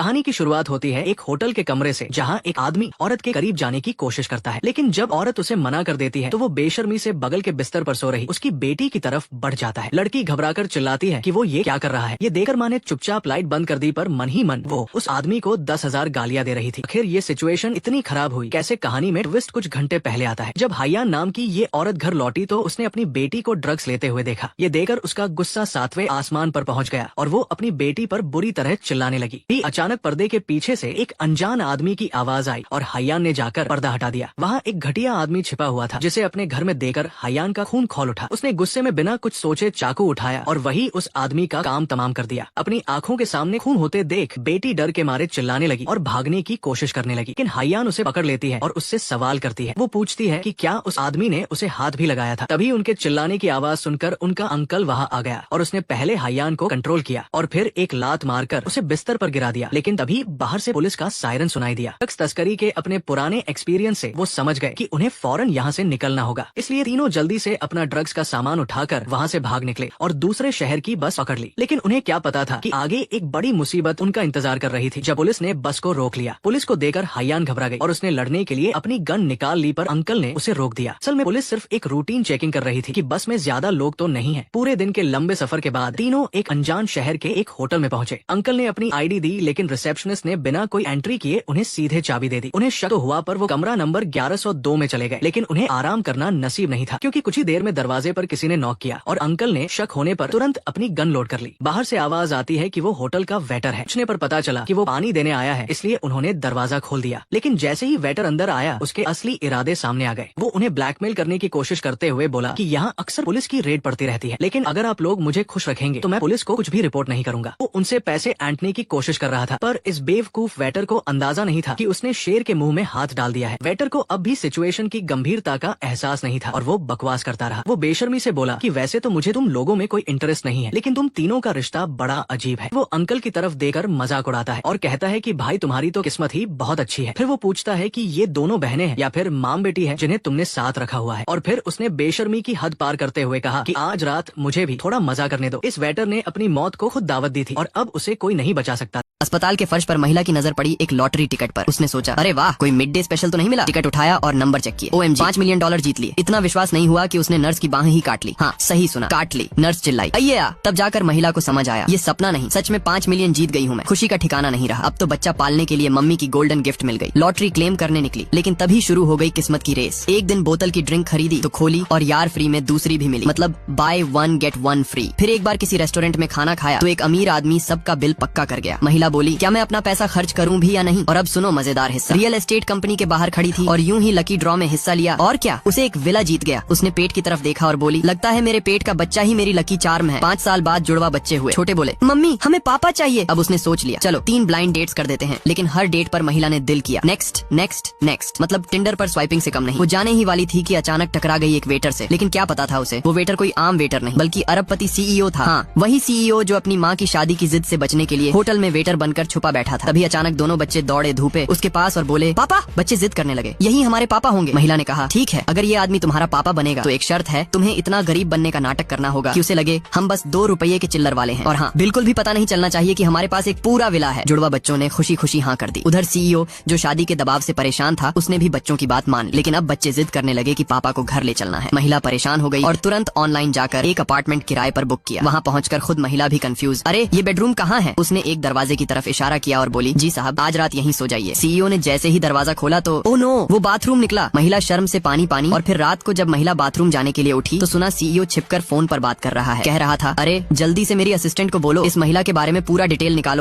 कहानी की शुरुआत होती है एक होटल के कमरे से, जहाँ एक आदमी औरत के करीब जाने की कोशिश करता है, लेकिन जब औरत उसे मना कर देती है तो वो बेशर्मी से बगल के बिस्तर पर सो रही उसकी बेटी की तरफ बढ़ जाता है। लड़की घबराकर चिल्लाती है कि वो ये क्या कर रहा है। ये देखकर माँ ने चुपचाप लाइट बंद कर दी, पर मन ही मन वो उस आदमी को 10,000 गालियां दे रही थी। आखिर ये सिचुएशन इतनी खराब हुई कैसे, कहानी में ट्विस्ट कुछ घंटे पहले आता है। जब हायान नाम की ये औरत घर लौटी तो उसने अपनी बेटी को ड्रग्स लेते हुए देखा। ये देखकर उसका गुस्सा 7वें आसमान पर पहुंच गया और वो अपनी बेटी पर बुरी तरह चिल्लाने लगी। अचानक पर्दे के पीछे से एक अनजान आदमी की आवाज आई और हायान ने जाकर पर्दा हटा दिया। वहाँ एक घटिया आदमी छिपा हुआ था जिसे अपने घर में देखकर हायान का खून खौल उठा। उसने गुस्से में बिना कुछ सोचे चाकू उठाया और वही उस आदमी का काम तमाम कर दिया। अपनी आंखों के सामने खून होते देख बेटी डर के मारे चिल्लाने लगी और भागने की कोशिश करने लगी, लेकिन हायान उसे पकड़ लेती है और उससे सवाल करती है। वो पूछती है कि क्या उस आदमी ने उसे हाथ भी लगाया था। तभी उनके चिल्लाने की आवाज सुनकर उनका अंकल वहाँ आ गया और उसने पहले हायान को कंट्रोल किया और फिर एक लात मारकर उसे बिस्तर पर गिरा दिया। लेकिन तभी बाहर से पुलिस का सायरन सुनाई दिया। ड्रग्स तस्करी के अपने पुराने एक्सपीरियंस से वो समझ गए कि उन्हें फौरन यहाँ से निकलना होगा, इसलिए तीनों जल्दी से अपना ड्रग्स का सामान उठाकर वहाँ से भाग निकले और दूसरे शहर की बस पकड़ ली। लेकिन उन्हें क्या पता था कि आगे एक बड़ी मुसीबत उनका इंतजार कर रही थी। जब पुलिस ने बस को रोक लिया, पुलिस को देखकर हायान घबरा गई और उसने लड़ने के लिए अपनी गन निकाल ली, पर अंकल ने उसे रोक दिया। असल में पुलिस सिर्फ एक रूटीन चेकिंग कर रही थी कि बस में ज्यादा लोग तो नहीं है। पूरे दिन के लंबे सफर के बाद तीनों एक अनजान शहर के एक होटल में पहुंचे। अंकल ने अपनी आईडी दी, लेकिन रिसेप्शनिस्ट ने बिना कोई एंट्री किए उन्हें सीधे चाबी दे दी। उन्हें शक हुआ, पर वो कमरा नंबर 1102 में चले गए, लेकिन उन्हें आराम करना नसीब नहीं था क्योंकि कुछ ही देर में दरवाजे पर किसी ने नॉक किया और अंकल ने शक होने पर तुरंत अपनी गन लोड कर ली। बाहर से आवाज आती है कि वो होटल का वेटर है। पूछने पर पता चला कि वो पानी देने आया है, इसलिए उन्होंने दरवाजा खोल दिया। लेकिन जैसे ही वेटर अंदर आया उसके असली इरादे सामने आ गए। वो उन्हें ब्लैकमेल करने की कोशिश करते हुए बोला कि यहाँ अक्सर पुलिस की रेड पड़ती रहती है, लेकिन अगर आप लोग मुझे खुश रखेंगे तो मैं पुलिस को कुछ भी रिपोर्ट नहीं करूंगा। वो उनसे पैसे ऐंठने की कोशिश कर रहा था, पर इस बेवकूफ वेटर को अंदाजा नहीं था कि उसने शेर के मुंह में हाथ डाल दिया है। वेटर को अब भी सिचुएशन की गंभीरता का एहसास नहीं था और वो बकवास करता रहा। वो बेशर्मी से बोला कि वैसे तो मुझे तुम लोगों में कोई इंटरेस्ट नहीं है, लेकिन तुम तीनों का रिश्ता बड़ा अजीब है। वो अंकल की तरफ देकर मजाक उड़ाता है और कहता है कि भाई तुम्हारी तो किस्मत ही बहुत अच्छी है। फिर वो पूछता है कि ये दोनों बहनें हैं या फिर माम बेटी है जिन्हें तुमने साथ रखा हुआ है। और फिर उसने बेशर्मी की हद पार करते हुए कहा कि आज रात मुझे भी थोड़ा मजा करने दो। इस वेटर ने अपनी मौत को खुद दावत दी थी और अब उसे कोई नहीं बचा सकता। अस्पताल के फर्श पर महिला की नजर पड़ी एक लॉटरी टिकट पर। उसने सोचा, अरे वाह, कोई मिड डे स्पेशल तो नहीं मिला। टिकट उठाया और नंबर चेक किया। OMG, $5 मिलियन जीत लिए। इतना विश्वास नहीं हुआ कि उसने नर्स की बाहें ही काट ली। हाँ, सही सुना, काट ली। नर्स चिल्लाई, अये आ। तब जाकर महिला को समझ आया, ये सपना नहीं, सच में 5 मिलियन जीत गई हूँ मैं। खुशी का ठिकाना नहीं रहा। अब तो बच्चा पालने के लिए मम्मी की गोल्डन गिफ्ट मिल गई। लॉटरी क्लेम करने निकली, लेकिन तभी शुरू हो गई किस्मत की रेस। एक दिन बोतल की ड्रिंक खरीदी तो खोली और यार फ्री में दूसरी भी मिली, मतलब बाय 1 गेट 1 फ्री। फिर एक बार किसी रेस्टोरेंट में खाना खाया तो एक अमीर आदमी सबका बिल पक्का कर गया। महिला बोली, क्या मैं अपना पैसा खर्च करूं भी या नहीं। और अब सुनो मजेदार हिस्सा। रियल एस्टेट कंपनी के बाहर खड़ी थी और यूं ही लकी ड्रॉ में हिस्सा लिया और क्या, उसे एक विला जीत गया। उसने पेट की तरफ देखा और बोली, लगता है मेरे पेट का बच्चा ही मेरी लकी चार्म है। 5 साल बाद जुड़वा बच्चे हुए। छोटे बोले, मम्मी हमें पापा चाहिए। अब उसने सोच लिया, चलो 3 ब्लाइंड डेट्स कर देते हैं। लेकिन हर डेट पर महिला ने दिल किया, नेक्स्ट नेक्स्ट नेक्स्ट, मतलब टिंडर पर स्वाइपिंग से कम नहीं। वो जाने ही वाली थी कि अचानक टकरा गई एक वेटर से। लेकिन क्या पता था उसे, वो वेटर कोई आम वेटर नहीं बल्कि अरबपति CEO था। हाँ, वही CEO जो अपनी माँ की शादी की जिद से बचने के लिए होटल में वेटर बनकर छुपा बैठा था। तभी अचानक दोनों बच्चे दौड़े धूपे उसके पास और बोले, पापा। बच्चे जिद करने लगे, यही हमारे पापा होंगे। महिला ने कहा, ठीक है, अगर ये आदमी तुम्हारा पापा बनेगा तो एक शर्त है, तुम्हें इतना गरीब बनने का नाटक करना होगा कि उसे लगे हम बस 2 रुपये के चिल्लर वाले हैं। और हाँ, बिल्कुल भी पता नहीं चलना चाहिए कि हमारे पास एक पूरा विला है। जुड़वा बच्चों ने खुशी खुशी हाँ कर दी। उधर CEO जो शादी के दबाव से परेशान था, उसने भी बच्चों की बात मान ली। लेकिन अब बच्चे जिद करने लगे कि पापा को घर ले चलना है। महिला परेशान हो गई और तुरंत ऑनलाइन जाकर एक अपार्टमेंट किराए पर बुक किया। वहाँ पहुँचकर खुद महिला भी कंफ्यूज, अरे ये बेडरूम कहाँ है। उसने एक दरवाजे की तरफ इशारा किया और बोली, जी साहब, आज रात यहीं सो जाइए। CEO ने जैसे ही दरवाजा खोला तो ओ नो, वो बाथरूम निकला। महिला शर्म से पानी पानी। और फिर रात को जब महिला बाथरूम जाने के लिए उठी तो सुना CEO छिपकर फोन पर बात कर रहा है। कह रहा था, अरे जल्दी से मेरी असिस्टेंट को बोलो, इस महिला के बारे में पूरा डिटेल निकालो।